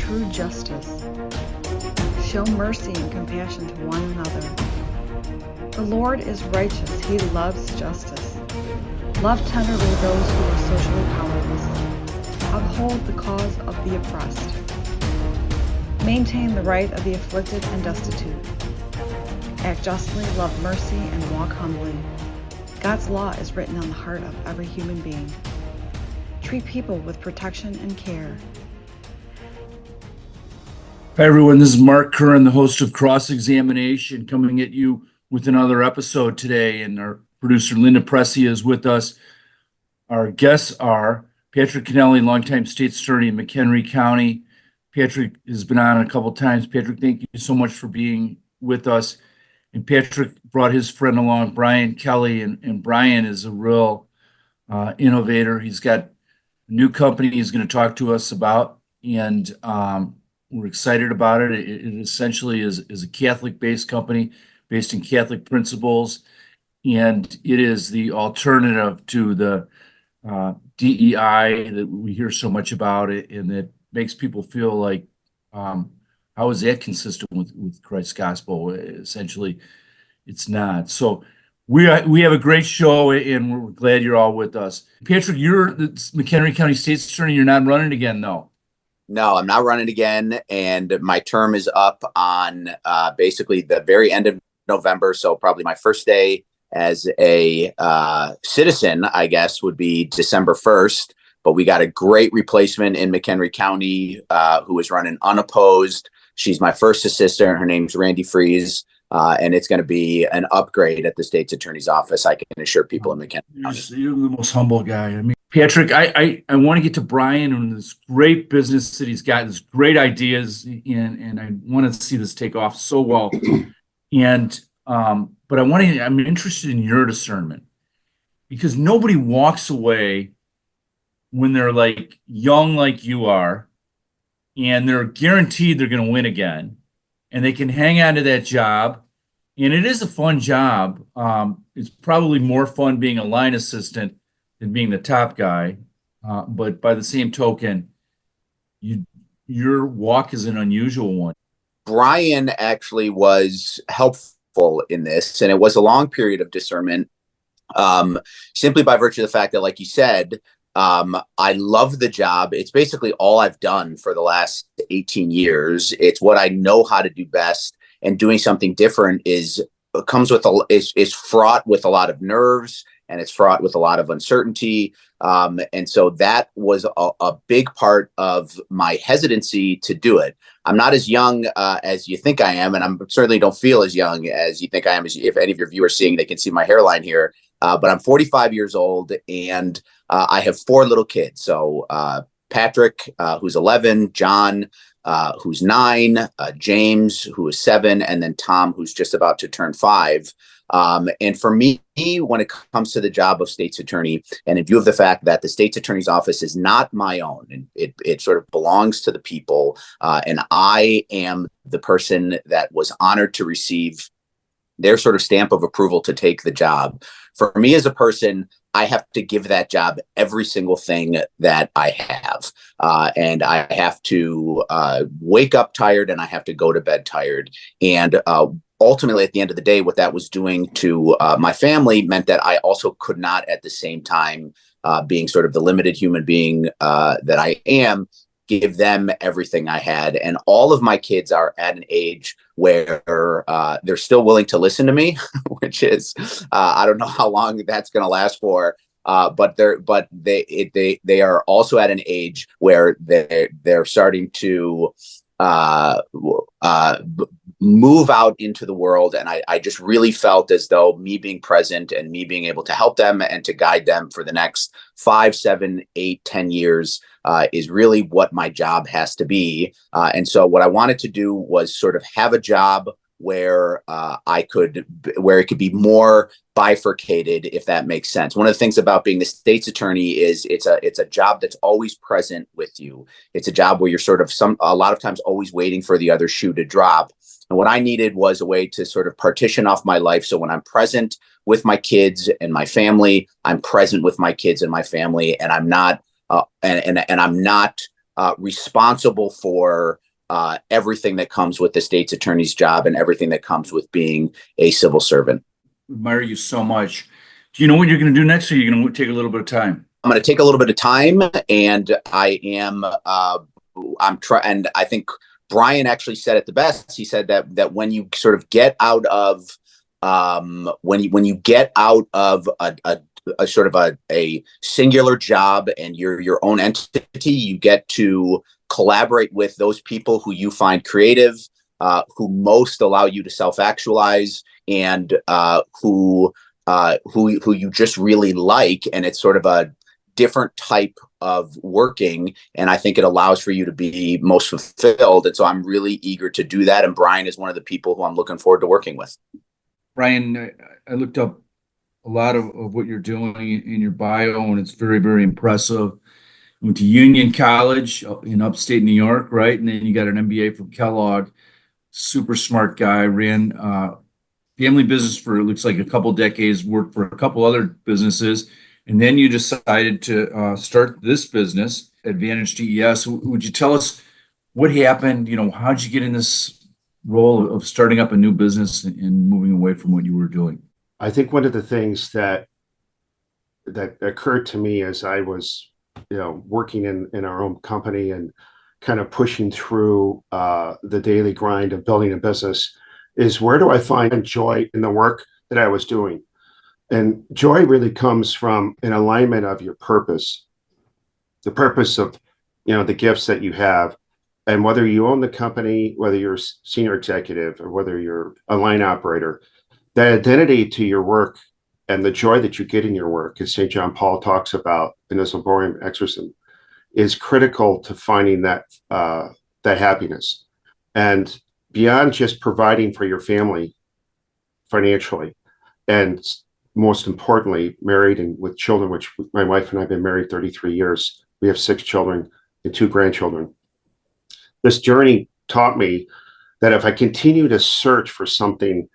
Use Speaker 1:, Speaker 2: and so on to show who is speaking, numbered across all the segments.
Speaker 1: true justice. Show mercy and compassion to one another. The Lord is righteous. He loves justice. Love tenderly those who are socially powerless. Uphold the cause of the oppressed. Maintain the right of the afflicted and destitute. Act justly, love mercy, and walk humbly. God's law is written on the heart of every human being. Treat people with protection and care.
Speaker 2: Hi, everyone. This is Mark Curran, the host of Cross Examination, coming at you with another episode today. And our producer, Linda Pressey, is with us. Our guests are Patrick Kenneally, longtime state's attorney in McHenry County. Patrick has been on a couple times. Patrick, thank you so much for being with us. And Patrick brought his friend along, Brian Kelly, and Brian is a real innovator. He's got a new company he's going to talk to us about, and we're excited about it. It essentially is a Catholic-based company based in Catholic principles, and it is the alternative to the DEI that we hear so much about, and that makes people feel like, how is that consistent with Christ's gospel? Essentially, it's not. So we have a great show, and we're glad you're all with us. Patrick, you're the McHenry County State's Attorney. You're not running again, though.
Speaker 3: No, I'm not running again, and my term is up on basically the very end of November. So probably my first day as a citizen, I guess, would be December 1st. But we got a great replacement in McHenry County who is running unopposed. She's my first assistant. Her name's Randy Fries, and it's going to be an upgrade at the state's attorney's office. I can assure people in McHenry County.
Speaker 2: You're the most humble guy. I mean, Patrick, I want to get to Brian and this great business that he's got, this great ideas, and I want to see this take off so well. And but I'm interested in your discernment, because nobody walks away when they're like young like you are, and they're guaranteed they're going to win again, and they can hang on to that job. And it is a fun job. It's probably more fun being a line assistant than being the top guy. But by the same token, your walk is an unusual one.
Speaker 3: Brian actually was helpful in this, and it was a long period of discernment, simply by virtue of the fact that, like you said, I love the job. It's basically all I've done for the last 18 years. It's what I know how to do best, and doing something different is fraught with a lot of nerves, and it's fraught with a lot of uncertainty. And so that was a big part of my hesitancy to do it. I'm not as young as you think I am, and I certainly don't feel as young as you think I am. If any of your viewers seeing, they can see my hairline here. But I'm 45 years old, and I have 4 little kids. So Patrick, who's 11, John, who's 9, James, who is 7, and then Tom, who's just about to turn 5. And for me, when it comes to the job of state's attorney, and in view of the fact that the state's attorney's office is not my own, and it sort of belongs to the people, and I am the person that was honored to receive their sort of stamp of approval to take the job. For me as a person, I have to give that job every single thing that I have. And I have to wake up tired, and I have to go to bed tired. And ultimately, at the end of the day, what that was doing to my family meant that I also could not, at the same time, being sort of the limited human being that I am, give them everything I had. And all of my kids are at an age where they're still willing to listen to me, which is, I don't know how long that's going to last for. But they are also at an age where they're starting to move out into the world. And I just really felt as though me being present and me being able to help them and to guide them for the next 5, 7, 8, 10 years is really what my job has to be. And so what I wanted to do was sort of have a job where where it could be more bifurcated, if that makes sense. One of the things about being the state's attorney is it's a job that's always present with you. It's a job where you're sort of a lot of times always waiting for the other shoe to drop. And what I needed was a way to sort of partition off my life. So when I'm present with my kids and my family, I'm present with my kids and my family, and I'm not responsible for everything that comes with the state's attorney's job and everything that comes with being a civil servant.
Speaker 2: Admire you so much. Do you know what you're going to do next, or are you going to take a little bit of time?
Speaker 3: I'm going to take a little bit of time, and and I think Brian actually said it the best. He said that when you sort of get out of when you get out of a sort of a singular job and you're your own entity, you get to collaborate with those people who you find creative, who most allow you to self-actualize, and who you just really like. And it's sort of a different type of working, and I think it allows for you to be most fulfilled. And so I'm really eager to do that. And Brian is one of the people who I'm looking forward to working with.
Speaker 2: Brian, I looked up a lot of what you're doing in your bio, and it's very, very impressive. Went to Union College in upstate New York, right? And then you got an MBA from Kellogg. Super smart guy, ran family business for, it looks like, a couple decades, worked for a couple other businesses. And then you decided to start this business, Advantage DES. Would you tell us what happened? How'd you get in this role of starting up a new business and moving away from what you were doing?
Speaker 4: I think one of the things that occurred to me as I was, working in our own company and kind of pushing through the daily grind of building a business is, where do I find joy in the work that I was doing? And joy really comes from an alignment of your purpose, the purpose of, the gifts that you have. And whether you own the company, whether you're a senior executive or whether you're a line operator, the identity to your work and the joy that you get in your work, as St. John Paul talks about in his Laborium Exercism, is critical to finding that happiness. And beyond just providing for your family financially, and most importantly, married and with children, which my wife and I have been married 33 years. We have 6 children and 2 grandchildren. This journey taught me that if I continue to search for something,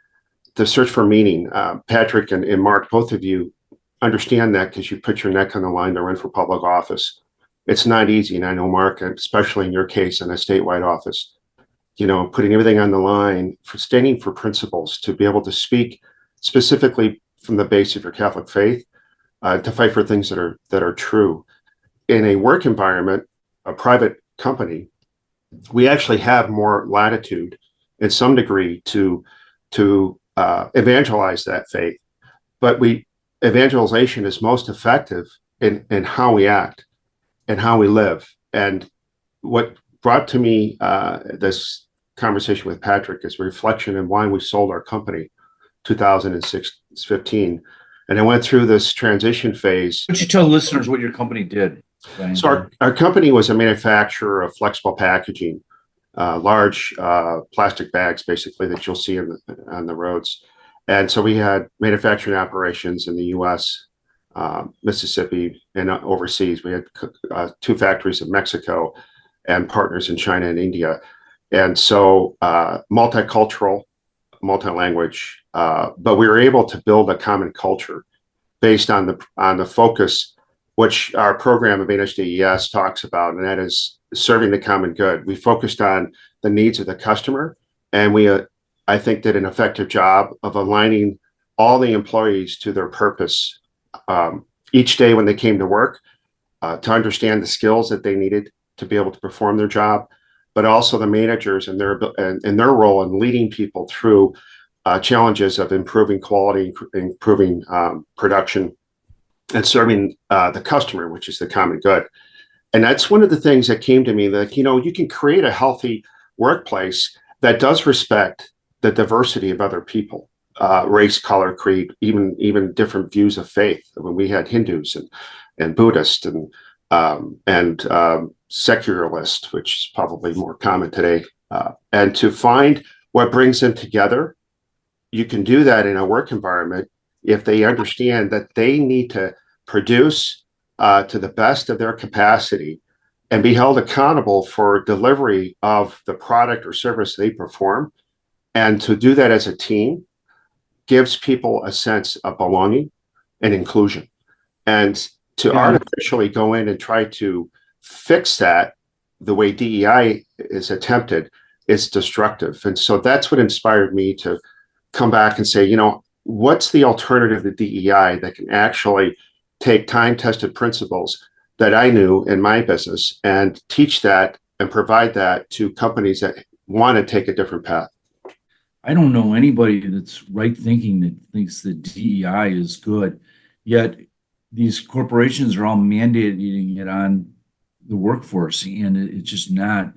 Speaker 4: to search for meaning, Patrick and Mark, both of you understand that, because you put your neck on the line to run for public office. It's not easy. And I know, Mark, especially in your case, in a statewide office, putting everything on the line, for standing for principles, to be able to speak specifically from the base of your Catholic faith, to fight for things that are true. In a work environment, a private company, we actually have more latitude in some degree to evangelize that faith. But evangelization is most effective in how we act and how we live. And what brought to me this conversation with Patrick is reflection on why we sold our company 2015. And I went through this transition phase.
Speaker 2: Why don't you tell listeners what your company did, Brian?
Speaker 4: So our company was a manufacturer of flexible packaging, large plastic bags, basically, that you'll see on the roads. And so we had manufacturing operations in the U.S., Mississippi, and overseas. We had 2 factories in Mexico and partners in China and India. And so multicultural, multi-language, but we were able to build a common culture based on the focus, which our program Advantage DES talks about, and that is serving the common good. We focused on the needs of the customer, and we, I think, did an effective job of aligning all the employees to their purpose each day when they came to work, to understand the skills that they needed to be able to perform their job, but also the managers and their role in leading people through challenges of improving quality, improving production, and serving the customer, which is the common good. And that's one of the things that came to me, that, you can create a healthy workplace that does respect the diversity of other people, race, color, creed, even different views of faith. When we had Hindus and Buddhists and secularists, which is probably more common today, and to find what brings them together. You can do that in a work environment if they understand that they need to produce to the best of their capacity and be held accountable for delivery of the product or service they perform. And to do that as a team gives people a sense of belonging and inclusion. And to artificially go in and try to fix that the way DEI is attempted is destructive. And so that's what inspired me to come back and say, what's the alternative to DEI that can actually take time-tested principles that I knew in my business and teach that and provide that to companies that want to take a different path.
Speaker 2: I don't know anybody that's right thinking that thinks that DEI is good, yet these corporations are all mandating it on the workforce, and it's just not.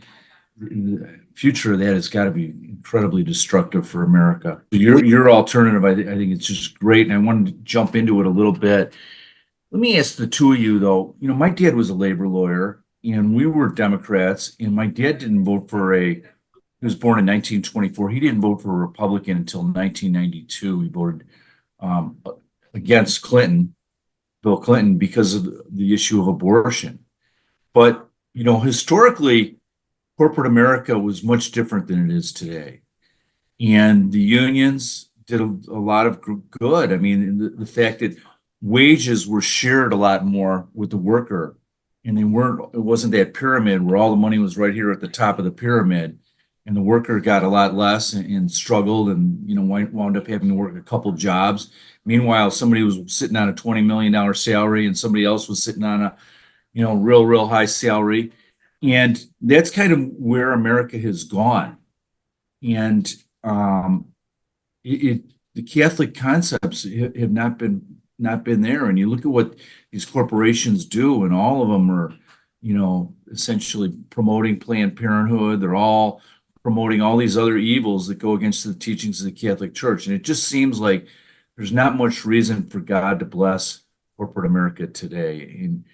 Speaker 2: The future of that has got to be incredibly destructive for America. Your alternative, I think it's just great, and I wanted to jump into it a little bit. Let me ask the two of you, though. My dad was a labor lawyer, and we were Democrats, and my dad didn't vote for he was born in 1924. He didn't vote for a Republican until 1992. He voted against Bill Clinton, because of the issue of abortion. But, historically, corporate America was much different than it is today. And the unions did a lot of good. I mean, the fact that wages were shared a lot more with the worker, and it wasn't that pyramid where all the money was right here at the top of the pyramid, and the worker got a lot less and struggled and, wound up having to work a couple jobs. Meanwhile, somebody was sitting on a $20 million salary and somebody else was sitting on a, real high salary. And that's kind of where America has gone. And the Catholic concepts have not been there. And you look at what these corporations do, and all of them are, essentially promoting Planned Parenthood. They're all promoting all these other evils that go against the teachings of the Catholic Church. And it just seems like there's not much reason for God to bless corporate America today. And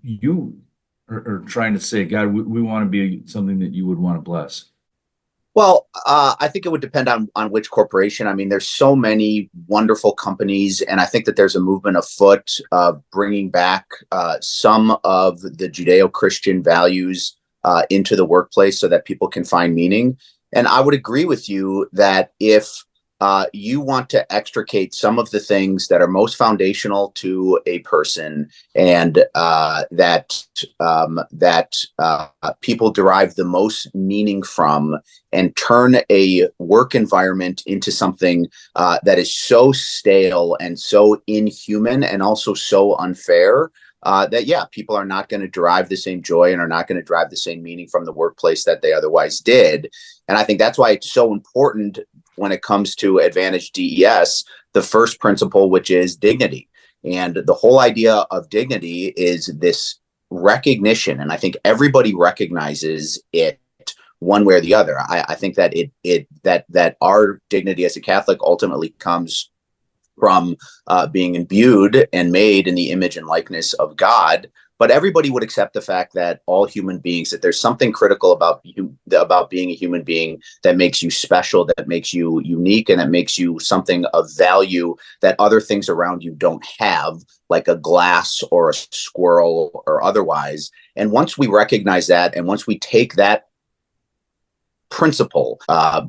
Speaker 2: you are trying to say, God, we want to be something that you would want to bless.
Speaker 3: Well, I think it would depend on which corporation. I mean, there's so many wonderful companies, and I think that there's a movement afoot of bringing back some of the Judeo-Christian values into the workplace so that people can find meaning. And I would agree with you that if you want to extricate some of the things that are most foundational to a person, and that people derive the most meaning from, and turn a work environment into something that is so stale and so inhuman and also so unfair, that people are not going to derive the same joy and are not going to derive the same meaning from the workplace that they otherwise did. And I think that's why it's so important when it comes to Advantage DES, the first principle, which is dignity. And the whole idea of dignity is this recognition, and I think everybody recognizes it one way or the other. I think that that our dignity as a Catholic ultimately comes from being imbued and made in the image and likeness of God. But everybody would accept the fact that all human beings, that there's something critical about being a human being that makes you special, that makes you unique, and that makes you something of value that other things around you don't have, like a glass or a squirrel or otherwise. And once we recognize that, and once we take that principle,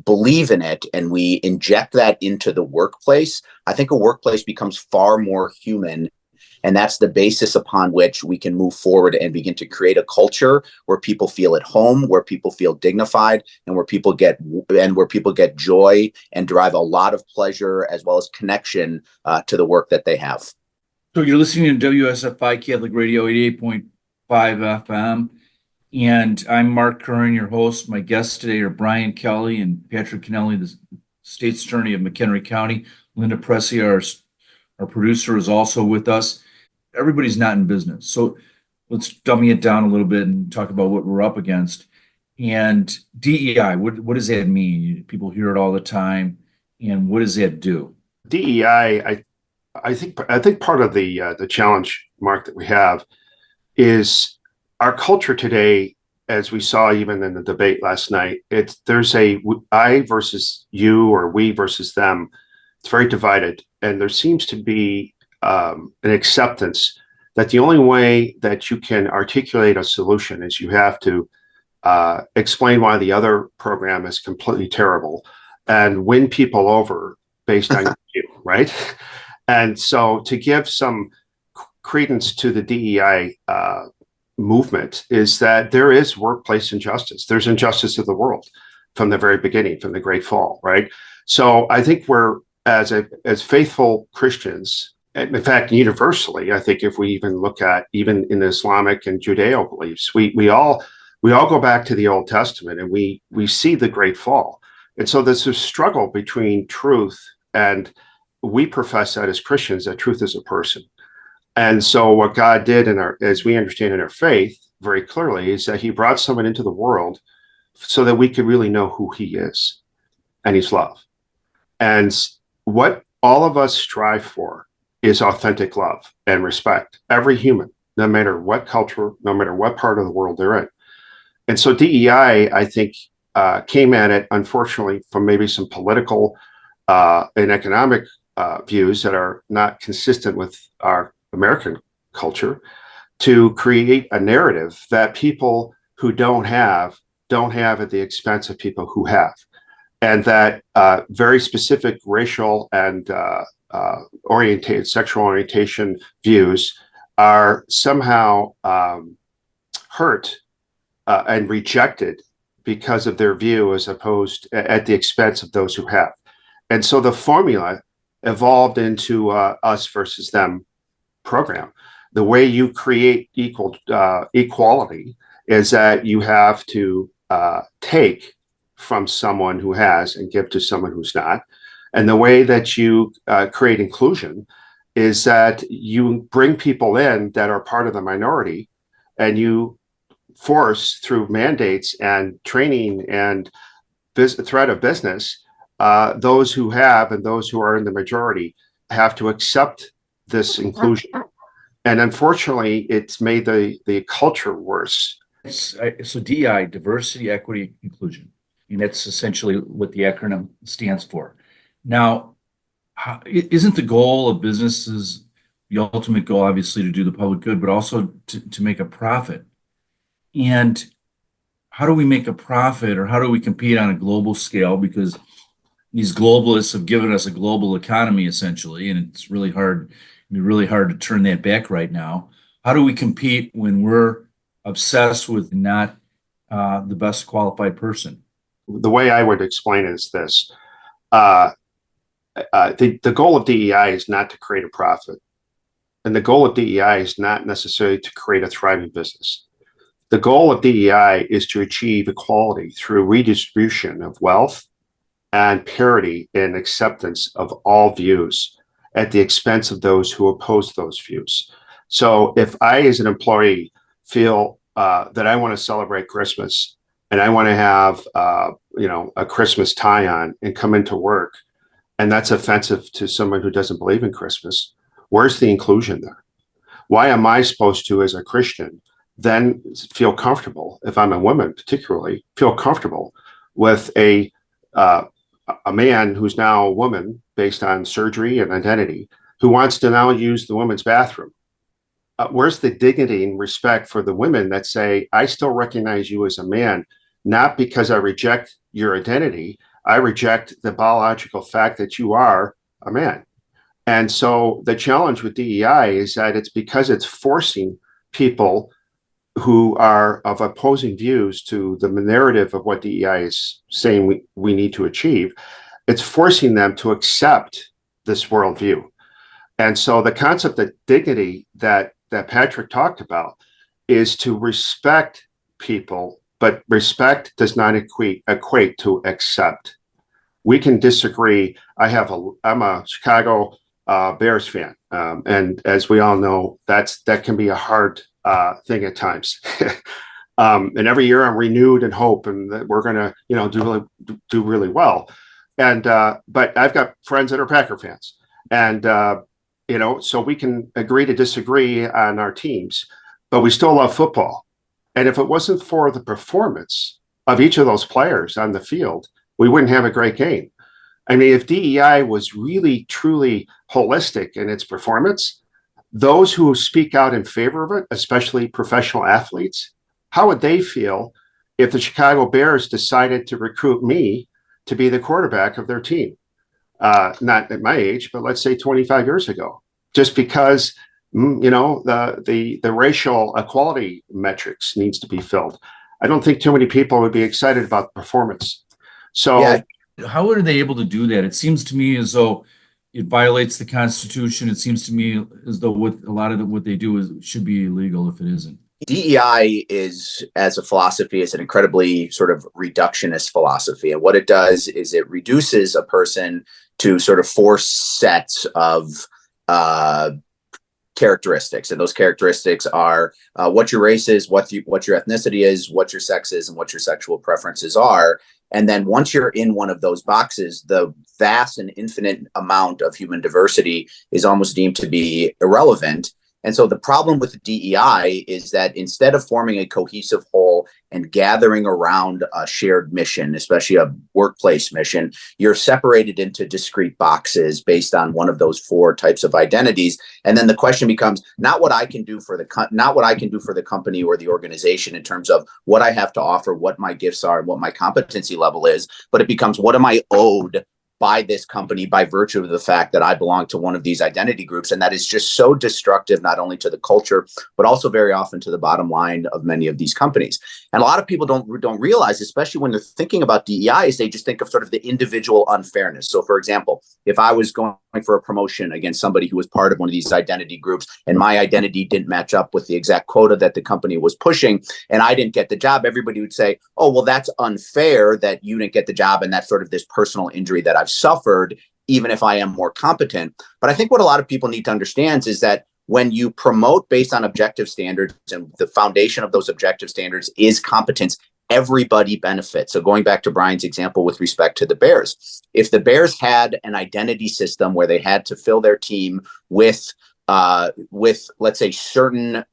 Speaker 3: believe in it, and we inject that into the workplace, I think a workplace becomes far more human. And that's the basis upon which we can move forward and begin to create a culture where people feel at home, where people feel dignified, and where people get joy and derive a lot of pleasure as well as connection to the work that they have.
Speaker 2: So you're listening to WSFI Catholic Radio 88.5 FM. And I'm Mark Curran, your host. My guests today are Brian Kelly and Patrick Kenneally, the state's attorney of McHenry County. Linda Pressey, our producer, is also with us. Everybody's not in business. So let's dummy it down a little bit and talk about what we're up against. And DEI, what does that mean? People hear it all the time. And what does that do?
Speaker 4: DEI, I think part of the challenge, Mark, that we have is our culture today, as we saw even in the debate last night. There's a I versus you, or we versus them. It's very divided, and there seems to be an acceptance that the only way that you can articulate a solution is you have to explain why the other program is completely terrible and win people over based on you, right? And so to give some credence to the DEI movement is that there is workplace injustice. There's injustice of the world from the very beginning, from the Great Fall, right? So I think we're as faithful Christians, in fact, universally, I think if we even look at even in Islamic and Judeo beliefs, we all go back to the Old Testament and we see the Great Fall. And so there's a struggle between truth, and we profess that as Christians, that truth is a person. And so what God did as we understand in our faith very clearly, is that he brought someone into the world so that we could really know who he is, and he's love. And what all of us strive for is authentic love and respect. Every human, no matter what culture, no matter what part of the world they're in. And so DEI, I think, came at it, unfortunately, from maybe some political and economic views that are not consistent with our American culture, to create a narrative that people who don't have at the expense of people who have. And that very specific racial and sexual orientation views are somehow hurt and rejected because of their view, as opposed at the expense of those who have. And so the formula evolved into us versus them program. The way you create equality is that you have to take from someone who has and give to someone who's not. And the way that you create inclusion is that you bring people in that are part of the minority, and you force through mandates and training and threat of business, those who have and those who are in the majority have to accept this inclusion. And unfortunately, it's made the culture worse.
Speaker 2: So DEI, diversity, equity, inclusion. And that's essentially what the acronym stands for. Now, isn't the goal of businesses, the ultimate goal, obviously, to do the public good, but also to make a profit? And how do we make a profit, or how do we compete on a global scale? Because these globalists have given us a global economy, essentially, and it's really hard to turn that back right now. How do we compete when we're obsessed with not the best qualified person?
Speaker 4: The way I would explain it is this. The goal of DEI is not to create a profit. And the goal of DEI is not necessarily to create a thriving business. The goal of DEI is to achieve equality through redistribution of wealth and parity in acceptance of all views at the expense of those who oppose those views. So if I, as an employee, feel that I want to celebrate Christmas and I want to have a Christmas tie on and come into work, and that's offensive to someone who doesn't believe in Christmas, where's the inclusion there? Why am I supposed to, as a Christian, then feel comfortable, if I'm a woman particularly, feel comfortable with a man who's now a woman based on surgery and identity, who wants to now use the women's bathroom? Where's the dignity and respect for the women that say, I still recognize you as a man, not because I reject your identity, I reject the biological fact that you are a man. And so the challenge with DEI is that it's because it's forcing people who are of opposing views to the narrative of what DEI is saying we need to achieve. It's forcing them to accept this worldview. And so the concept of dignity that Patrick talked about is to respect people, but respect does not equate to accept. We can disagree. I'm a Chicago Bears fan, and as we all know, that can be a hard thing at times. And every year I'm renewed in hope, and that we're going to do really well. And but I've got friends that are Packer fans, and so we can agree to disagree on our teams, but we still love football. And if it wasn't for the performance of each of those players on the field, we wouldn't have a great game. I mean, if DEI was really, truly holistic in its performance, those who speak out in favor of it, especially professional athletes, how would they feel if the Chicago Bears decided to recruit me to be the quarterback of their team? Not at my age, but let's say 25 years ago, just because The racial equality metrics needs to be filled. I don't think too many people would be excited about performance. So
Speaker 3: Yeah.
Speaker 2: How are they able to do that? It seems to me as though it violates the Constitution. It seems to me as though what they do should be illegal if it isn't.
Speaker 3: DEI is, as a philosophy, is an incredibly sort of reductionist philosophy. And what it does is it reduces a person to sort of four sets of characteristics. And those characteristics are what your race is, what your ethnicity is, what your sex is, and what your sexual preferences are. And then once you're in one of those boxes, the vast and infinite amount of human diversity is almost deemed to be irrelevant. And so the problem with DEI is that instead of forming a cohesive whole and gathering around a shared mission, especially a workplace mission, you're separated into discrete boxes based on one of those four types of identities. And then the question becomes not what I can do for the company or the organization in terms of what I have to offer, what my gifts are, and what my competency level is, but it becomes what am I owed by this company by virtue of the fact that I belong to one of these identity groups. And that is just so destructive, not only to the culture, but also very often to the bottom line of many of these companies. And a lot of people don't realize, especially when they're thinking about DEI, is they just think of sort of the individual unfairness. So for example, if I was going for a promotion against somebody who was part of one of these identity groups and my identity didn't match up with the exact quota that the company was pushing and I didn't get the job, everybody would say, oh, well, that's unfair that you didn't get the job. And that's sort of this personal injury that I've suffered, even if I am more competent. But I think what a lot of people need to understand is that when you promote based on objective standards and the foundation of those objective standards is competence, everybody benefits. So going back to Brian's example with respect to the Bears, if the Bears had an identity system where they had to fill their team with let's say certain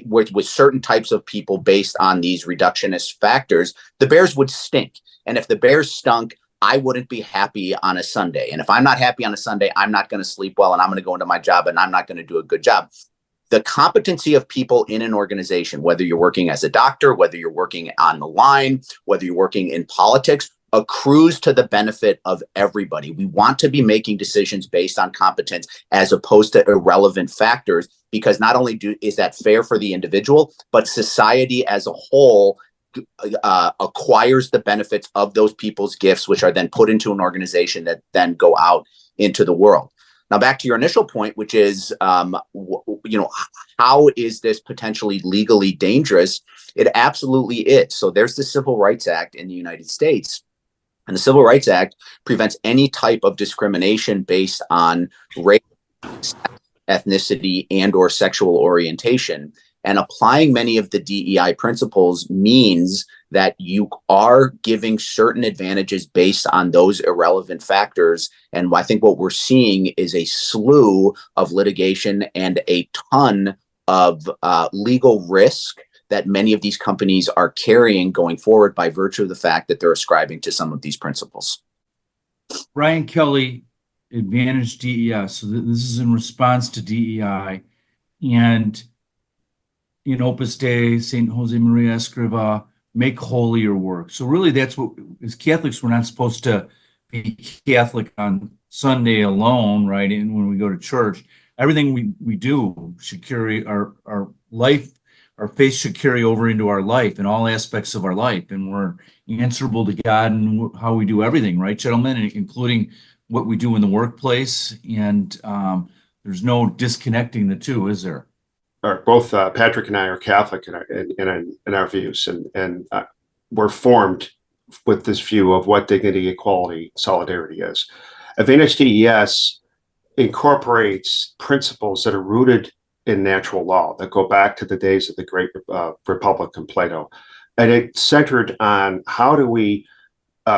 Speaker 3: with certain types of people based on these reductionist factors, the Bears would stink. And if the Bears stunk, I wouldn't be happy on a Sunday. And if I'm not happy on a Sunday, I'm not going to sleep well and I'm going to go into my job and I'm not going to do a good job. The competency of people in an organization, whether you're working as a doctor, whether you're working on the line, whether you're working in politics, accrues to the benefit of everybody. We want to be making decisions based on competence as opposed to irrelevant factors, because not only is that fair for the individual, but society as a whole acquires the benefits of those people's gifts, which are then put into an organization that then go out into the world. Now, back to your initial point, which is, how is this potentially legally dangerous? It absolutely is. So there's the Civil Rights Act in the United States. And the Civil Rights Act prevents any type of discrimination based on race, ethnicity, and or sexual orientation. And applying many of the DEI principles means that you are giving certain advantages based on those irrelevant factors. And I think what we're seeing is a slew of litigation and a ton of legal risk that many of these companies are carrying going forward by virtue of the fact that they're ascribing to some of these principles.
Speaker 2: Brian Kelly, Advantage DEI. So this is in response to DEI. And in Opus Dei, St. Jose Maria Escriva, make holy your work. So really that's what, as Catholics, we're not supposed to be Catholic on Sunday alone, right? And when we go to church, everything we do should carry our life, our faith should carry over into our life in all aspects of our life. And we're answerable to God and how we do everything, right, gentlemen, including what we do in the workplace. And there's no disconnecting the two, is there?
Speaker 4: Both Patrick and I are Catholic in our views, and we're formed with this view of what dignity, equality, solidarity is. Advantage DES incorporates principles that are rooted in natural law that go back to the days of the great Republic and Plato, and it's centered on how do we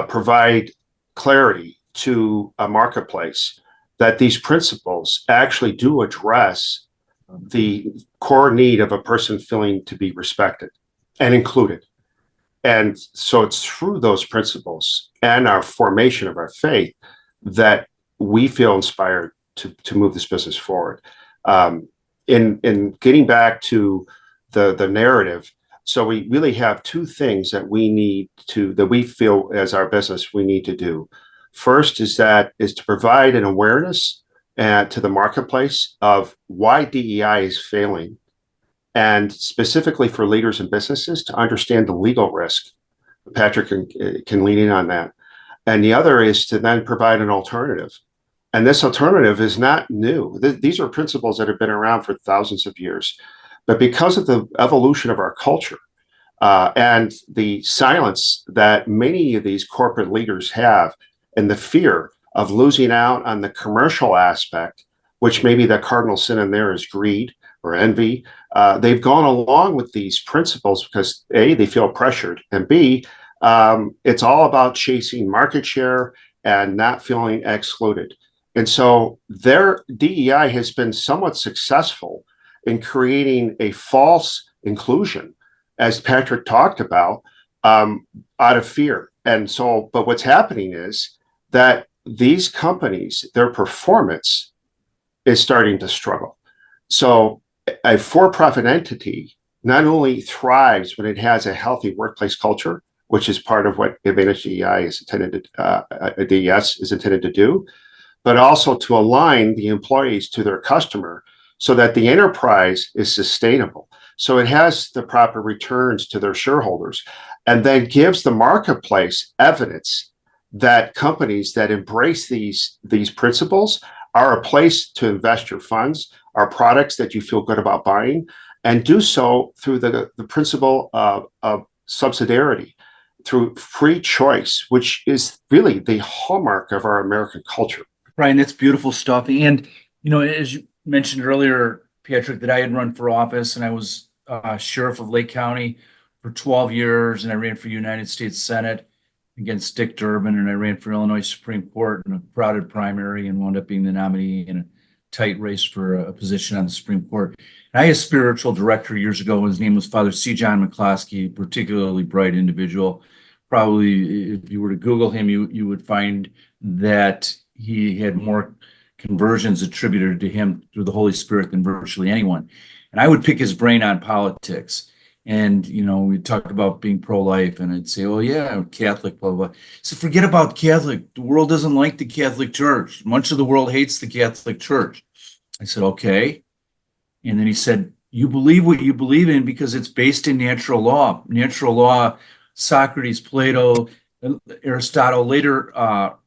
Speaker 4: provide clarity to a marketplace that these principles actually do address the core need of a person feeling to be respected and included. And so it's through those principles and our formation of our faith that we feel inspired to move this business forward. In getting back to the narrative, so we really have two things that we feel as our business we need to do. First is to provide an awareness to the marketplace of why DEI is failing, and specifically for leaders and businesses to understand the legal risk. Patrick can lean in on that. And the other is to then provide an alternative. And this alternative is not new. These are principles that have been around for thousands of years. But because of the evolution of our culture and the silence that many of these corporate leaders have, and the fear of losing out on the commercial aspect, which maybe the cardinal sin in there is greed or envy, they've gone along with these principles because A, they feel pressured, and B, it's all about chasing market share and not feeling excluded. And so their DEI has been somewhat successful in creating a false inclusion, as Patrick talked about, out of fear. And so, but what's happening is that these companies, their performance is starting to struggle. So a for-profit entity not only thrives when it has a healthy workplace culture, which is part of what Advantage DEI is intended to, DES is intended to do, but also to align the employees to their customer so that the enterprise is sustainable. So it has the proper returns to their shareholders, and then gives the marketplace evidence that companies that embrace these principles are a place to invest your funds, are products that you feel good about buying, and do so through the principle of subsidiarity, through free choice, which is really the hallmark of our American culture.
Speaker 2: Brian, that's beautiful stuff. And, as you mentioned earlier, Patrick, that I had run for office, and I was sheriff of Lake County for 12 years, and I ran for United States Senate against Dick Durbin, and I ran for Illinois Supreme Court in a crowded primary and wound up being the nominee in a tight race for a position on the Supreme Court. And I had a spiritual director years ago. His name was Father C. John McCloskey, particularly bright individual. Probably, if you were to Google him, you would find that he had more conversions attributed to him through the Holy Spirit than virtually anyone. And I would pick his brain on politics. And, we'd talk about being pro-life, and I'd say, oh, yeah, I'm Catholic, blah, blah. So forget about Catholic. The world doesn't like the Catholic Church. Much of the world hates the Catholic Church. I said, okay. And then he said, you believe what you believe in because it's based in natural law. Natural law, Socrates, Plato, Aristotle, later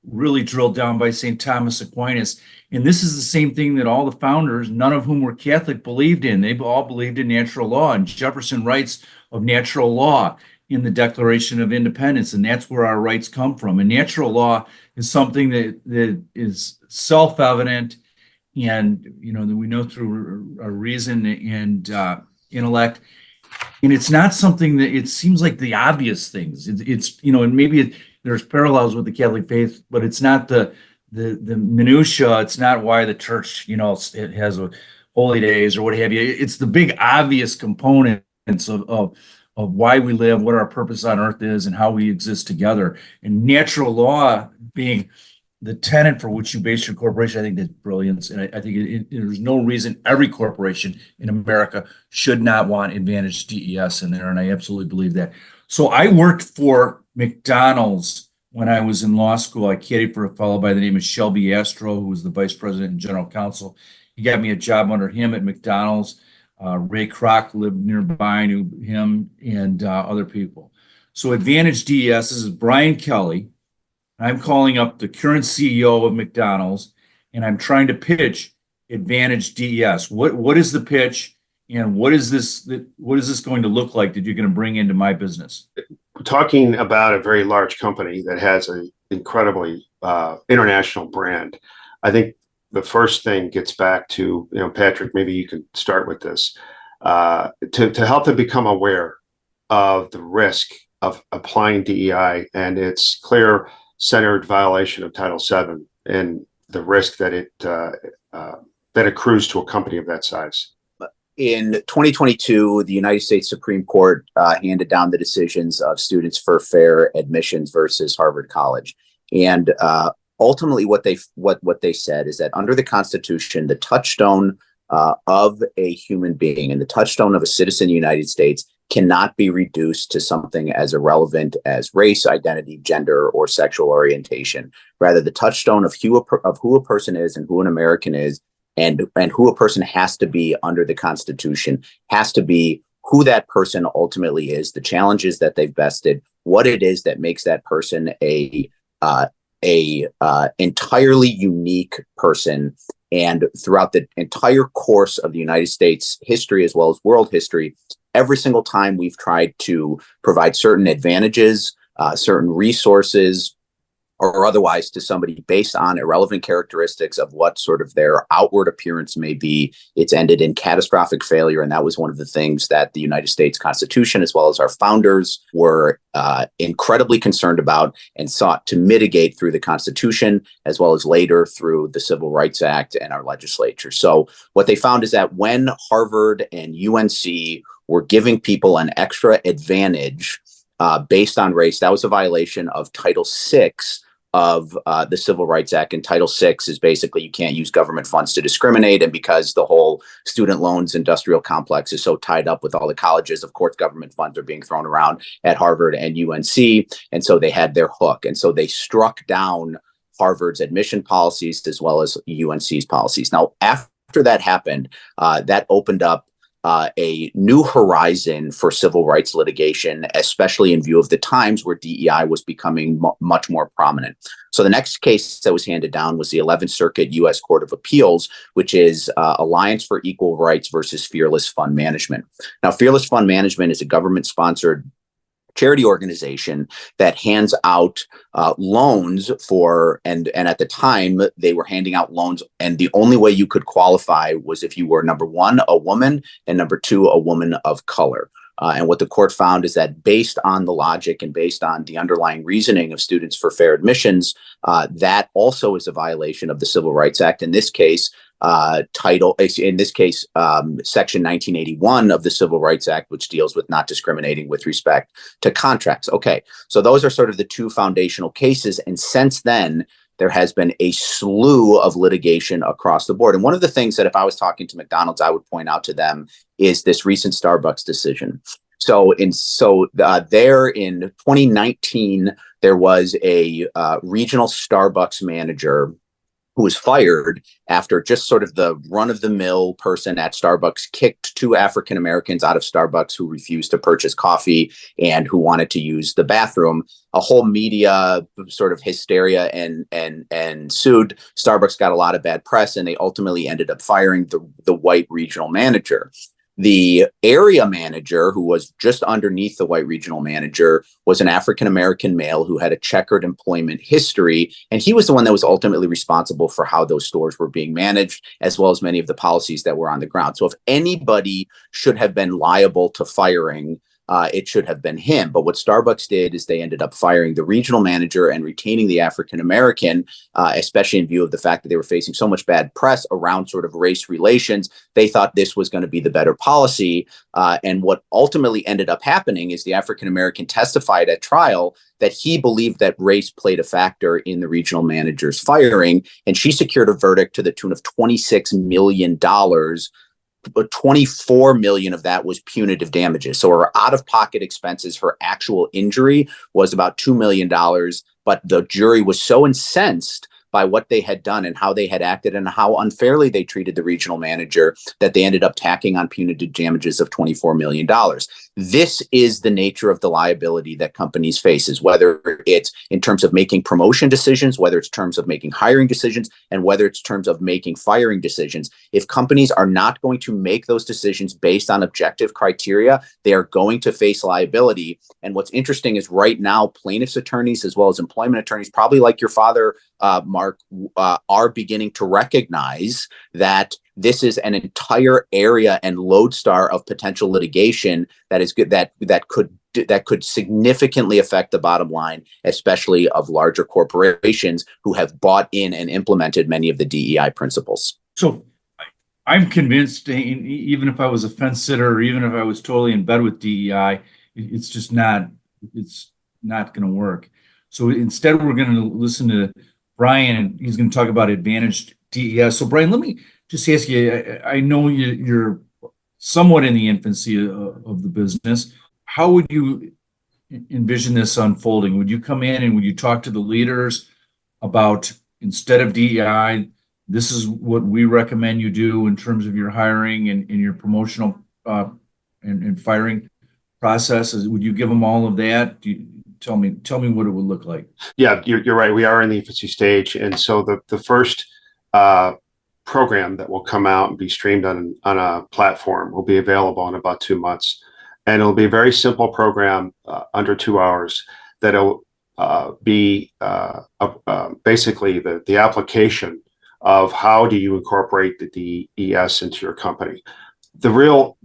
Speaker 2: really drilled down by St. Thomas Aquinas. And this is the same thing that all the founders, none of whom were Catholic, believed in. They all believed in natural law. And Jefferson writes of natural law in the Declaration of Independence, and that's where our rights come from. And natural law is something that is self-evident, and that we know through our reason and intellect. And it's not something that it seems like the obvious things. It's and maybe there's parallels with the Catholic faith, but it's not the minutia. It's not why the church, it has holy days or what have you. It's the big obvious components of why we live, what our purpose on earth is, and how we exist together. And natural law being the tenet for which you base your corporation, I think that's brilliant. And I think there's no reason every corporation in America should not want Advantage DES in there. And I absolutely believe that. So I worked for McDonald's when I was in law school. I caddied for a fellow by the name of Shelby Astro, who was the vice president and general counsel. He got me a job under him at McDonald's. Ray Kroc lived nearby, knew him, and other people. So Advantage DES, this is Brian Kelly. I'm calling up the current CEO of McDonald's, and I'm trying to pitch Advantage DES. What is the pitch, and what is this going to look like that you're going to bring into my business?
Speaker 4: We're talking about a very large company that has an incredibly international brand. I think the first thing gets back to, Patrick, maybe you can start with this, to help them become aware of the risk of applying DEI and its clear centered violation of Title VII and the risk that that accrues to a company of that size.
Speaker 3: In 2022, the United States Supreme Court handed down the decisions of Students for Fair Admissions versus Harvard College. And ultimately what they said is that under the Constitution, the touchstone of a human being and the touchstone of a citizen of the United States cannot be reduced to something as irrelevant as race, identity, gender, or sexual orientation. Rather, the touchstone of who a person is and who an American is, and who a person has to be under the Constitution, has to be who that person ultimately is, the challenges that they've bested, what it is that makes that person a entirely unique person. And throughout the entire course of the United States history, as well as world history, every single time we've tried to provide certain advantages, certain resources, or otherwise to somebody based on irrelevant characteristics of what sort of their outward appearance may be, it's ended in catastrophic failure. And that was one of the things that the United States Constitution, as well as our founders, were incredibly concerned about and sought to mitigate through the Constitution, as well as later through the Civil Rights Act and our legislature. So what they found is that when Harvard and UNC were giving people an extra advantage based on race, that was a violation of Title VI of the Civil Rights Act. And Title VI is basically you can't use government funds to discriminate. And because the whole student loans industrial complex is so tied up with all the colleges, of course, government funds are being thrown around at Harvard and UNC. And so they had their hook. And so they struck down Harvard's admission policies as well as UNC's policies. Now, after that happened, that opened up a new horizon for civil rights litigation, especially in view of the times where DEI was becoming much more prominent. So the next case that was handed down was the 11th Circuit U.S. Court of Appeals, which is Alliance for Equal Rights versus Fearless Fund Management. Now, Fearless Fund Management is a government-sponsored charity organization that hands out loans for, and at the time they were handing out loans, and the only way you could qualify was if you were, number one, a woman, and number two, a woman of color. And what the court found is that based on the logic and based on the underlying reasoning of Students for Fair Admissions, that also is a violation of the Civil Rights Act. In this case, Section 1981 of the Civil Rights Act, which deals with not discriminating with respect to contracts. Okay, so those are sort of the two foundational cases. And since then, there has been a slew of litigation across the board. And one of the things that if I was talking to McDonald's, I would point out to them is this recent Starbucks decision. So there in 2019, there was a regional Starbucks manager who was fired after just sort of the run-of-the-mill person at Starbucks kicked two African Americans out of Starbucks who refused to purchase coffee and who wanted to use the bathroom. A whole media sort of hysteria and ensued. Starbucks got a lot of bad press, and they ultimately ended up firing the white regional manager. The area manager, who was just underneath the white regional manager, was an African-American male who had a checkered employment history. And he was the one that was ultimately responsible for how those stores were being managed, as well as many of the policies that were on the ground. So if anybody should have been liable to firing, it should have been him. But what Starbucks did is they ended up firing the regional manager and retaining the African-American, especially in view of the fact that they were facing so much bad press around sort of race relations. They thought this was going to be the better policy. And what ultimately ended up happening is the African-American testified at trial that he believed that race played a factor in the regional manager's firing. And she secured a verdict to the tune of $26 million. But 24 million of that was punitive damages. So her out-of-pocket expenses, her actual injury was about $2 million. But the jury was so incensed by what they had done and how they had acted and how unfairly they treated the regional manager that they ended up tacking on punitive damages of $24 million. This is the nature of the liability that companies face, whether it's in terms of making promotion decisions, whether it's terms of making hiring decisions, and whether it's terms of making firing decisions. If companies are not going to make those decisions based on objective criteria, they are going to face liability. And what's interesting is right now, plaintiffs' attorneys, as well as employment attorneys, probably like your father, Mark, are beginning to recognize that this is an entire area and lodestar of potential litigation that is good, that could significantly affect the bottom line, especially of larger corporations who have bought in and implemented many of the DEI principles.
Speaker 2: So I'm convinced, even if I was a fence sitter, or even if I was totally in bed with DEI, it's just not going to work. So instead, we're going to listen to Brian, and he's going to talk about advantaged DES. So Brian, let me just ask you, I know you're somewhat in the infancy of the business. How would you envision this unfolding? Would you come in and would you talk to the leaders about, instead of DEI, this is what we recommend you do in terms of your hiring and your promotional and firing processes? Would you give them all of that? Tell me what it would look like.
Speaker 4: Yeah, you're right. We are in the infancy stage, and so the first program that will come out and be streamed on a platform will be available in about 2 months, and it'll be a very simple program under 2 hours that'll be basically the application of how do you incorporate the DES into your company. The real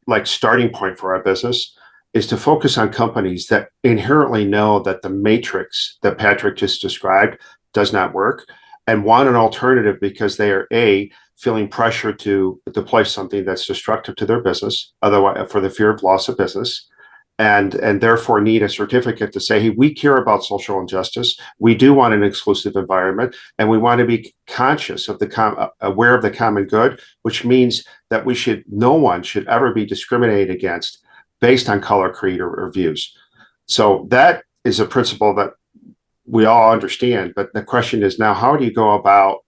Speaker 4: like starting point for our business is to focus on companies that inherently know that the matrix that Patrick just described does not work and want an alternative because they are feeling pressure to deploy something that's destructive to their business, otherwise for the fear of loss of business, and therefore need a certificate to say, hey, we care about social injustice. We do want an exclusive environment, and we want to be conscious of aware of the common good, which means that no one should ever be discriminated against based on color, creed, or views. So that is a principle that we all understand. But the question is now, how do you go about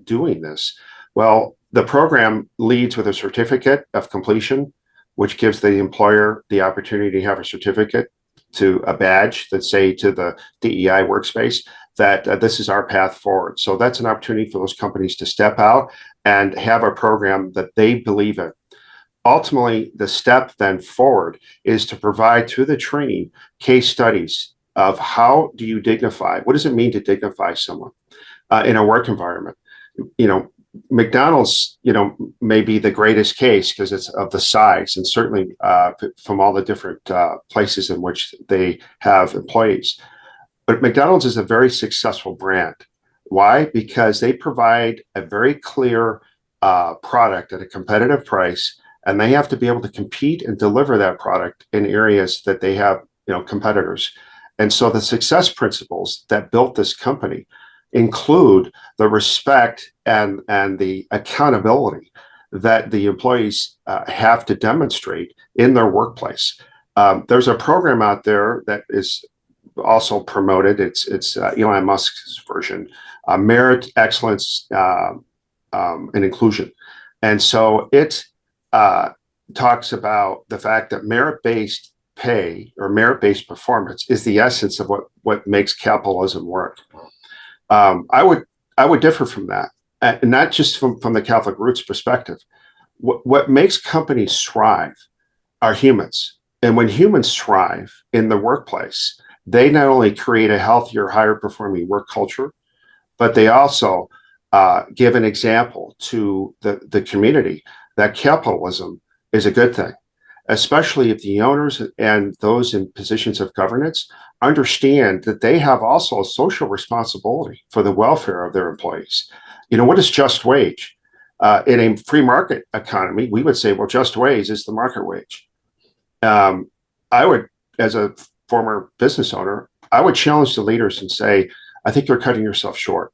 Speaker 4: doing this? Well, the program leads with a certificate of completion, which gives the employer the opportunity to have a certificate, to a badge that say to the DEI workspace that this is our path forward. So that's an opportunity for those companies to step out and have a program that they believe in. Ultimately, the step then forward is to provide through the training case studies of how do you dignify, what does it mean to dignify someone in a work environment? McDonald's, may be the greatest case because it's of the size and certainly from all the different places in which they have employees. But McDonald's is a very successful brand. Why? Because they provide a very clear product at a competitive price, and they have to be able to compete and deliver that product in areas that they have, competitors. And so the success principles that built this company include the respect and the accountability that the employees have to demonstrate in their workplace. There's a program out there that is also promoted. It's Elon Musk's version, Merit, Excellence, and Inclusion. And so it talks about the fact that merit-based pay or merit-based performance is the essence of what makes capitalism work. I would differ from that, and not just from the Catholic roots perspective. What makes companies thrive are humans, and when humans thrive in the workplace, they not only create a healthier, higher performing work culture, but they also give an example to the community that capitalism is a good thing, especially if the owners and those in positions of governance understand that they have also a social responsibility for the welfare of their employees. What is just wage? In a free market economy, we would say, well, just wage is the market wage. I would, as a former business owner, I would challenge the leaders and say, I think you're cutting yourself short.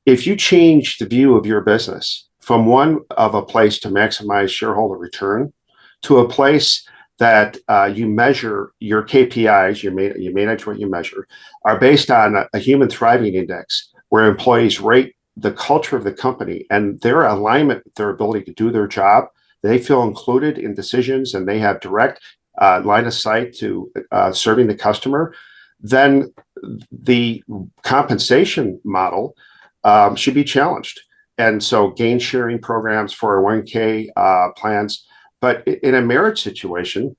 Speaker 4: If you change the view of your business from one of a place to maximize shareholder return to a place that you measure your KPIs, you manage what you measure, are based on a human thriving index where employees rate the culture of the company and their alignment with their ability to do their job. They feel included in decisions and they have direct line of sight to serving the customer. Then the compensation model should be challenged. And so gain sharing programs, 401k plans. But in a marriage situation,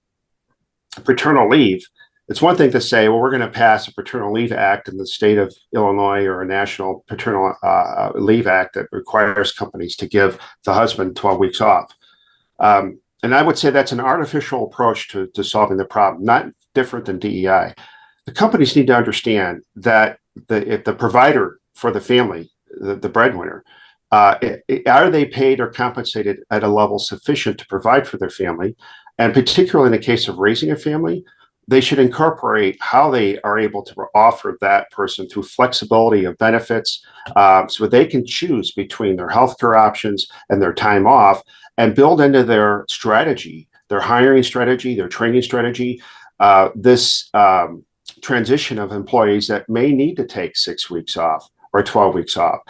Speaker 4: paternal leave, it's one thing to say, well, we're going to pass a paternal leave act in the state of Illinois or a national paternal leave act that requires companies to give the husband 12 weeks off. And I would say that's an artificial approach to solving the problem, not different than DEI. The companies need to understand that if the provider for the family, the breadwinner, are they paid or compensated at a level sufficient to provide for their family? And particularly in the case of raising a family, they should incorporate how they are able to offer that person through flexibility of benefits, so they can choose between their healthcare options and their time off, and build into their strategy, their hiring strategy, their training strategy, this transition of employees that may need to take 6 weeks off or 12 weeks off.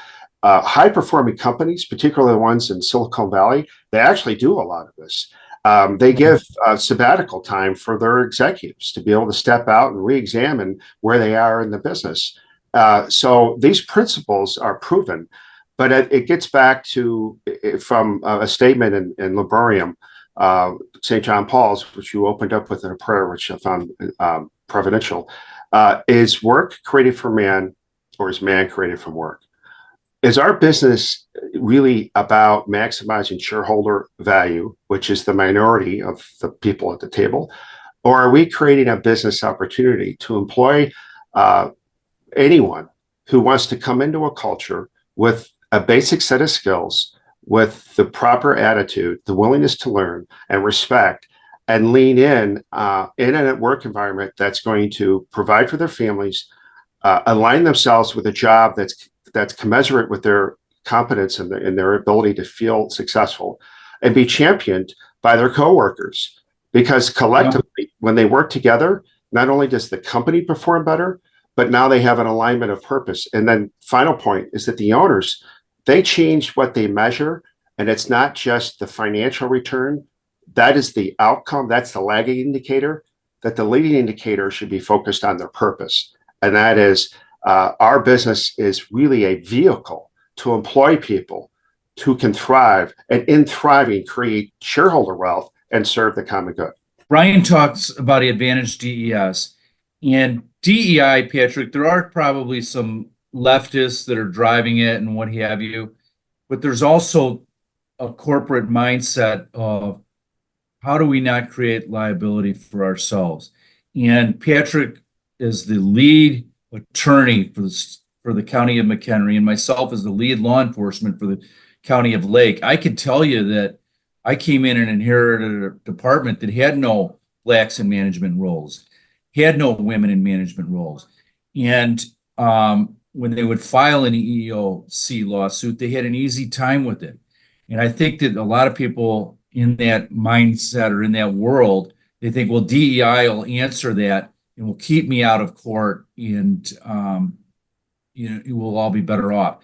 Speaker 4: High performing companies, particularly the ones in Silicon Valley, they actually do a lot of this. They give sabbatical time for their executives to be able to step out and re-examine where they are in the business. So these principles are proven, but it gets back to from a statement in Liborium, St. John Paul's, which you opened up with in a prayer, which I found providential. Is work created for man, or is man created from work? Is our business really about maximizing shareholder value, which is the minority of the people at the table? Or are we creating a business opportunity to employ anyone who wants to come into a culture with a basic set of skills, with the proper attitude, the willingness to learn and respect, and lean in a work environment that's going to provide for their families, align themselves with a job that's commensurate with their competence and their ability to feel successful, and be championed by their coworkers. Because collectively, when they work together, not only does the company perform better, but now they have an alignment of purpose. And then final point is that the owners, they change what they measure, and it's not just the financial return. That is the outcome. That's the lagging indicator. That the leading indicator should be focused on their purpose. And that is, our business is really a vehicle to employ people who can thrive, and in thriving, create shareholder wealth and serve the common good.
Speaker 2: Brian talks about advantage DES and DEI, Patrick. There are probably some leftists that are driving it and what have you, but there's also a corporate mindset of how do we not create liability for ourselves? And Patrick is the lead attorney for the county of McHenry, and myself as the lead law enforcement for the county of Lake. I could tell you that I came in and inherited a department that had no blacks in management roles, had no women in management roles. And when they would file an EEOC lawsuit, they had an easy time with it. And I think that a lot of people in that mindset or in that world, they think, well, DEI will answer that and will keep me out of court, and it will all be better off.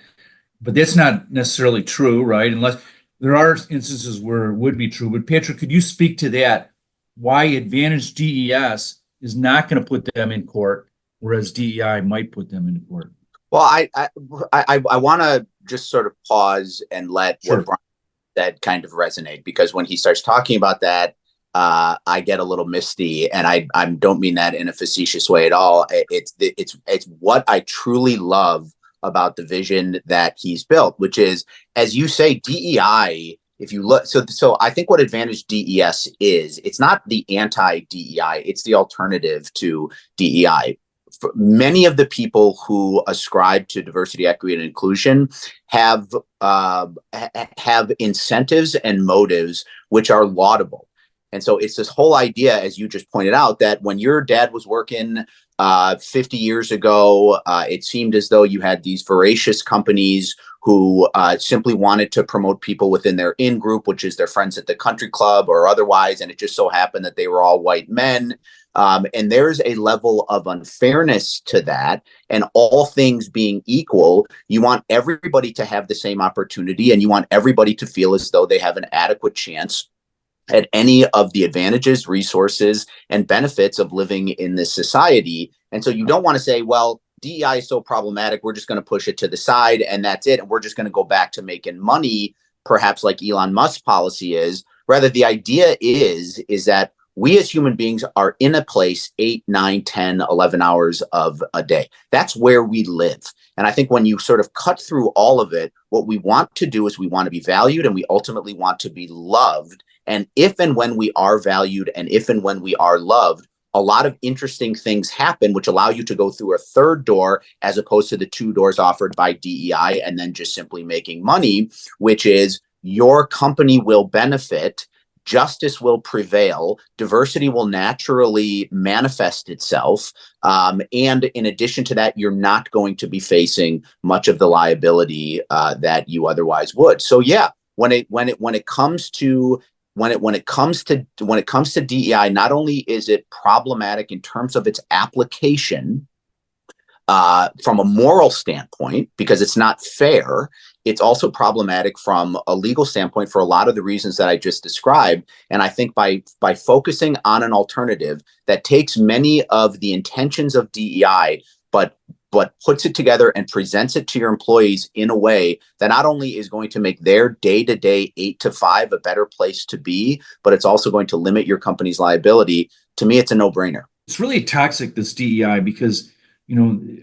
Speaker 2: But that's not necessarily true, right? Unless there are instances where it would be true. But Patrick, could you speak to that? Why Advantage DES is not going to put them in court, whereas DEI might put them in court?
Speaker 3: Well, I want to just sort of pause and let what Brian said kind of resonate, because when he starts talking about that, I get a little misty, and I don't mean that in a facetious way at all. It's what I truly love about the vision that he's built, which is, as you say, DEI. If you look, so I think what Advantage DES is, it's not the anti-DEI, it's the alternative to DEI. For many of the people who ascribe to diversity, equity, and inclusion have incentives and motives which are laudable. And so it's this whole idea, as you just pointed out, that when your dad was working 50 years ago, it seemed as though you had these voracious companies who simply wanted to promote people within their in-group, which is their friends at the country club or otherwise. And it just so happened that they were all white men. And there's a level of unfairness to that. And all things being equal, you want everybody to have the same opportunity, and you want everybody to feel as though they have an adequate chance at any of the advantages, resources, and benefits of living in this society. And so you don't want to say, well, DEI is so problematic, we're just going to push it to the side and that's it. And we're just going to go back to making money, perhaps like Elon Musk's policy is. Rather, the idea is that we as human beings are in a place 8, 9, 10, 11 hours of a day. That's where we live. And I think when you sort of cut through all of it, what we want to do is we want to be valued, and we ultimately want to be loved. And if and when we are valued, and if and when we are loved, a lot of interesting things happen, which allow you to go through a third door as opposed to the 2 doors offered by DEI and then just simply making money, which is your company will benefit justice will prevail, diversity will naturally manifest itself, and in addition to that, you're not going to be facing much of the liability that you otherwise would. So yeah, when it comes to DEI, not only is it problematic in terms of its application from a moral standpoint, because it's not fair, it's also problematic from a legal standpoint for a lot of the reasons that I just described. And I think by focusing on an alternative that takes many of the intentions of DEI, but puts it together and presents it to your employees in a way that not only is going to make their day-to-day 8 to 5 a better place to be, but it's also going to limit your company's liability. To me, it's a no-brainer.
Speaker 2: It's really toxic, this DEI, because,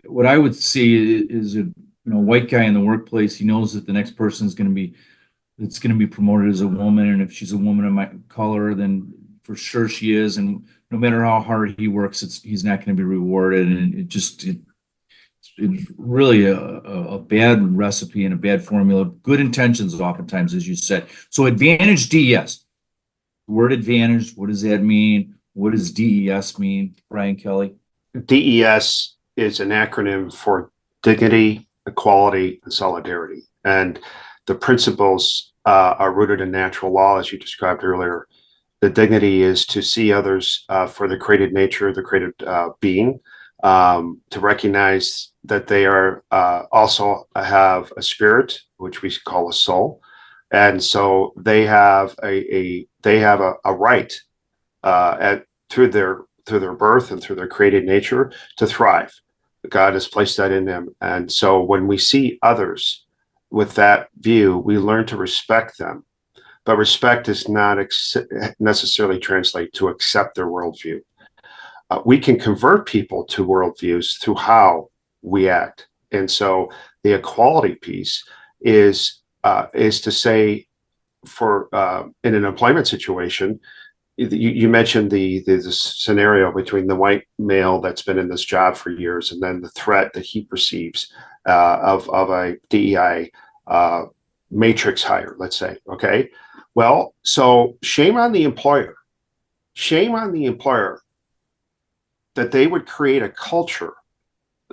Speaker 2: what I would see is a white guy in the workplace. He knows that the next person is going to be promoted as a woman, and if she's a woman of my color, then for sure she is. And no matter how hard he works, he's not going to be rewarded, and it's really a bad recipe and a bad formula. Good intentions, oftentimes, as you said. So advantage DES. Word advantage. What does that mean? What does DES mean, Brian Kelly?
Speaker 4: DES is an acronym for dignity, equality, and solidarity. And the principles are rooted in natural law, as you described earlier. The dignity is to see others for the created nature, the created being, to recognize that they are also have a spirit, which we call a soul. And so they have a right through their birth and through their created nature to thrive. God has placed that in them. And so when we see others with that view, we learn to respect them. But respect does not necessarily translate to accept their worldview. We can convert people to worldviews through how we act. And so the equality piece is to say, for in an employment situation, you mentioned the scenario between the white male that's been in this job for years and then the threat that he perceives of a DEI matrix hire, let's say. Okay. Well, so shame on the employer. Shame on the employer that they would create a culture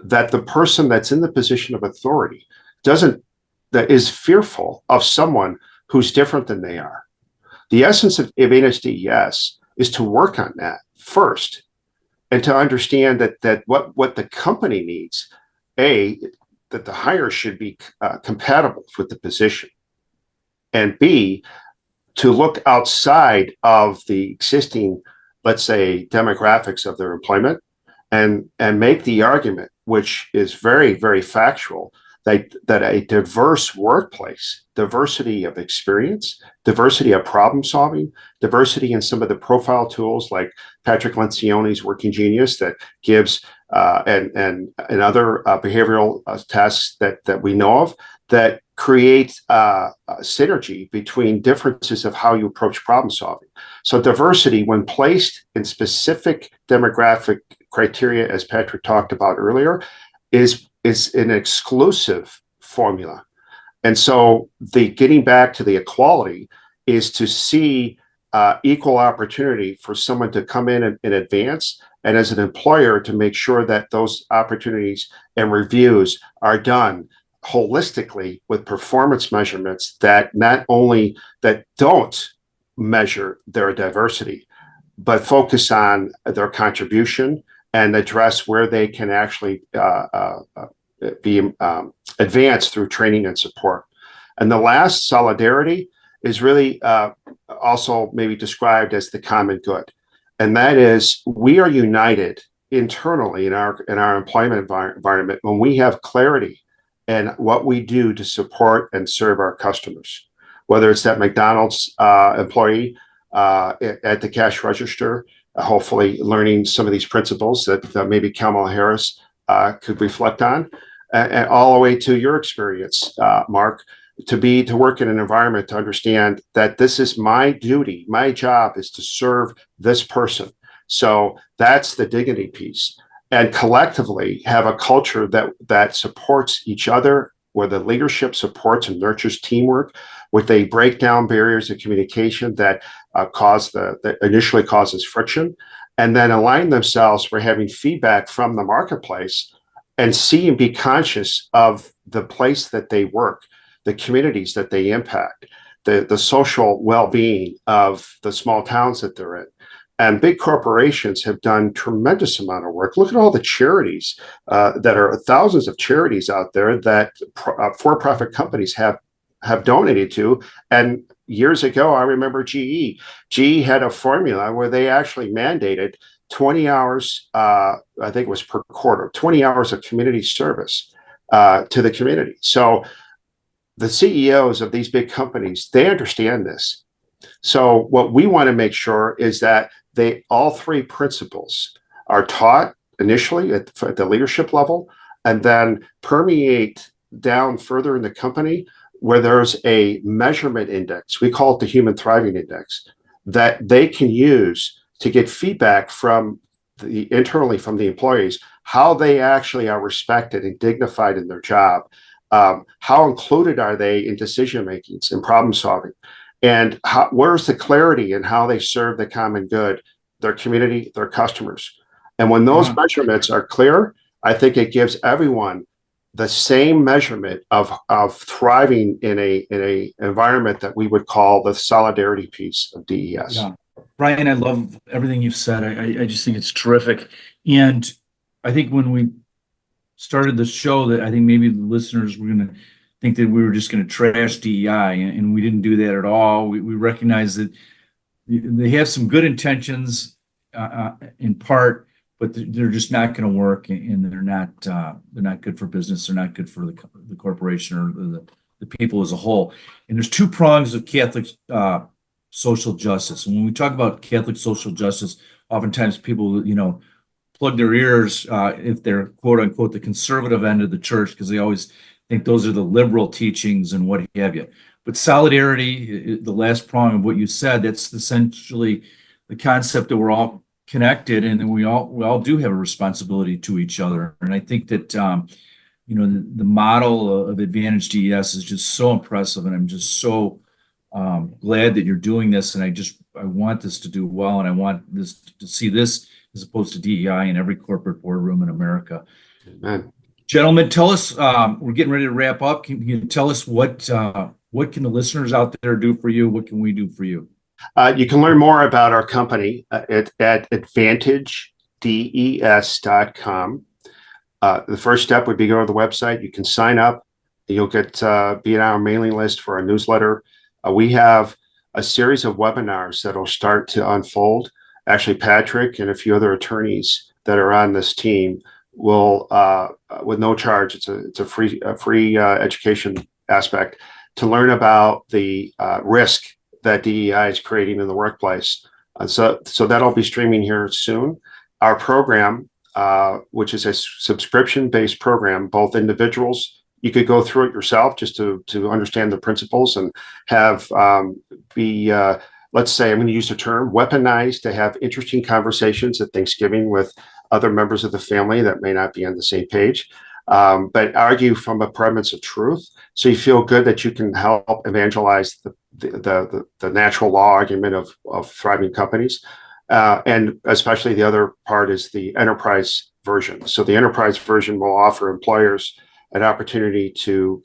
Speaker 4: that the person that's in the position of authority that is fearful of someone who's different than they are. The essence of advantage DES is to work on that first and to understand that what the company needs, that the hire should be compatible with the position, and B, to look outside of the existing, let's say, demographics of their employment and make the argument, which is very, very factual, that a diverse workplace, diversity of experience, diversity of problem solving, diversity in some of the profile tools like Patrick Lencioni's Working Genius that gives and other behavioral tests that we know of that create synergy between differences of how you approach problem solving. So diversity, when placed in specific demographic criteria, as Patrick talked about earlier, is an exclusive formula. And so the getting back to the equality is to see equal opportunity for someone to come in and advance, and as an employer to make sure that those opportunities and reviews are done holistically with performance measurements that not only that don't measure their diversity, but focus on their contribution and address where they can actually be advanced through training and support. And the last, solidarity, is really also maybe described as the common good. And that is, we are united internally in our employment environment when we have clarity in what we do to support and serve our customers, whether it's that McDonald's employee at the cash register, hopefully learning some of these principles that maybe Kamala Harris could reflect on, and all the way to your experience, Mark, to work in an environment to understand that this is my duty. My job is to serve this person. So that's the dignity piece. And collectively have a culture that supports each other, where the leadership supports and nurtures teamwork, Would they break down barriers of communication that that initially causes friction, and then align themselves for having feedback from the marketplace and see and be conscious of the place that they work, the communities that they impact, the social well-being of the small towns that they're in. And big corporations have done tremendous amount of work. Look at all the charities that are thousands of charities out there that for-profit companies have donated to. And years ago, I remember GE. GE had a formula where they actually mandated 20 hours, I think it was per quarter, 20 hours of community service to the community. So the CEOs of these big companies, they understand this. So what we want to make sure is that all three principles are taught initially at the leadership level, and then permeate down further in the company where there's a measurement index. We call it the Human Thriving Index, that they can use to get feedback from internally from the employees, how they actually are respected and dignified in their job. How included are they in decision makings and problem solving? And where's the clarity in how they serve the common good, their community, their customers? And when those measurements are clear, I think it gives everyone the same measurement of thriving in a environment that we would call the solidarity piece of DES.
Speaker 2: Yeah. Brian, I love everything you've said. I just think it's terrific. And I think when we started the show, that I think maybe the listeners were going to think that we were just going to trash DEI, and we didn't do that at all. We recognize that they have some good intentions in part, but they're just not going to work, and they're not good for business. They're not good for the corporation or the people as a whole. And there's two prongs of Catholic social justice. And when we talk about Catholic social justice, oftentimes people, plug their ears if they're quote unquote the conservative end of the church, because they always think those are the liberal teachings and what have you. But solidarity, the last prong of what you said, that's essentially the concept that we're all connected, and then we all do have a responsibility to each other. And I think that the model of Advantage DES is just so impressive, and I'm just so glad that you're doing this. And I want this to do well, and I want this to see this as opposed to DEI in every corporate boardroom in America.
Speaker 4: Amen.
Speaker 2: Gentlemen, tell us, we're getting ready to wrap up. Can you tell us what can the listeners out there do for you? What can we do for you?
Speaker 4: You can learn more about our company at advantagedes.com. The first step would be go to the website. You can sign up. You'll get be on our mailing list for our newsletter. We have a series of webinars that will start to unfold. Actually, Patrick and a few other attorneys that are on this team will, with no charge, it's a free education aspect, to learn about the risk that DEI is creating in the workplace. So that'll be streaming here soon. Our program, which is a subscription-based program, both individuals, you could go through it yourself just to understand the principles and have let's say, I'm going to use the term, weaponized to have interesting conversations at Thanksgiving with other members of the family that may not be on the same page, but argue from a premise of truth. So you feel good that you can help evangelize the natural law argument of thriving companies. And especially the other part is the enterprise version. So the enterprise version will offer employers an opportunity to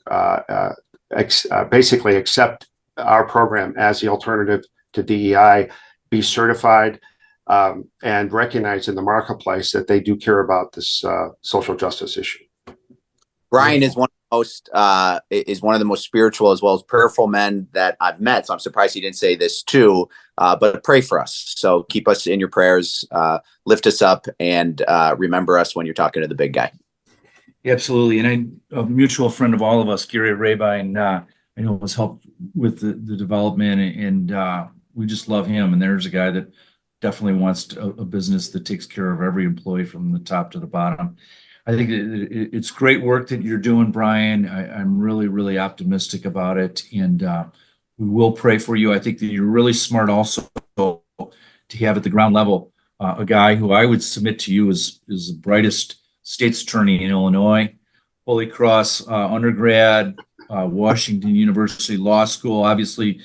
Speaker 4: basically accept our program as the alternative to DEI, be certified, and recognize in the marketplace that they do care about this social justice issue.
Speaker 3: Brian is one of the most spiritual as well as prayerful men that I've met. So I'm surprised he didn't say this too. But pray for us. So keep us in your prayers, lift us up, and remember us when you're talking to the big guy.
Speaker 2: Absolutely. And a mutual friend of all of us, Gary Rabine, I know has helped with the development, and we just love him. And there's a guy that definitely wants a business that takes care of every employee from the top to the bottom. I think it's great work that you're doing, Brian. I'm really, really optimistic about it. And we will pray for you. I think that you're really smart also to have at the ground level a guy who I would submit to you is the brightest state's attorney in Illinois, Holy Cross undergrad, Washington University Law School, obviously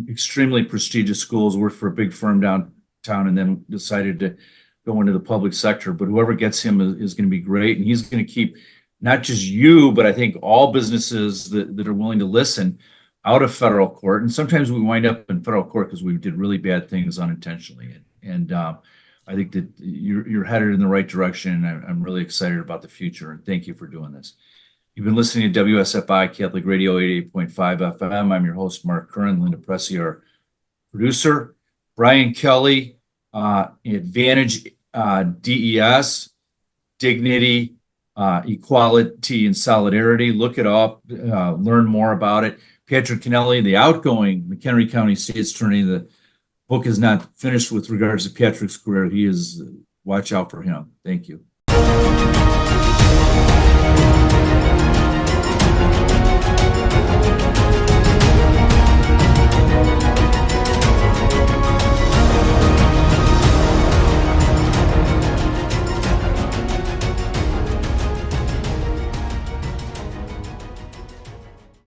Speaker 2: extremely prestigious schools, worked for a big firm downtown, and then decided to go into the public sector. But whoever gets him is going to be great, and he's going to keep not just you, but I think all businesses that are willing to listen out of federal court. And sometimes we wind up in federal court because we did really bad things unintentionally. And I think that you're headed in the right direction. And I'm really excited about the future. And thank you for doing this. You've been listening to WSFI Catholic Radio 88.5 FM. I'm your host, Mark Curran. Linda Pressey, our producer. Brian Kelly, Advantage DES, Dignity, Equality, and Solidarity. Look it up, learn more about it. Patrick Kenneally, the outgoing McHenry County State's Attorney. The book is not finished with regards to Patrick's career. He is, watch out for him. Thank you.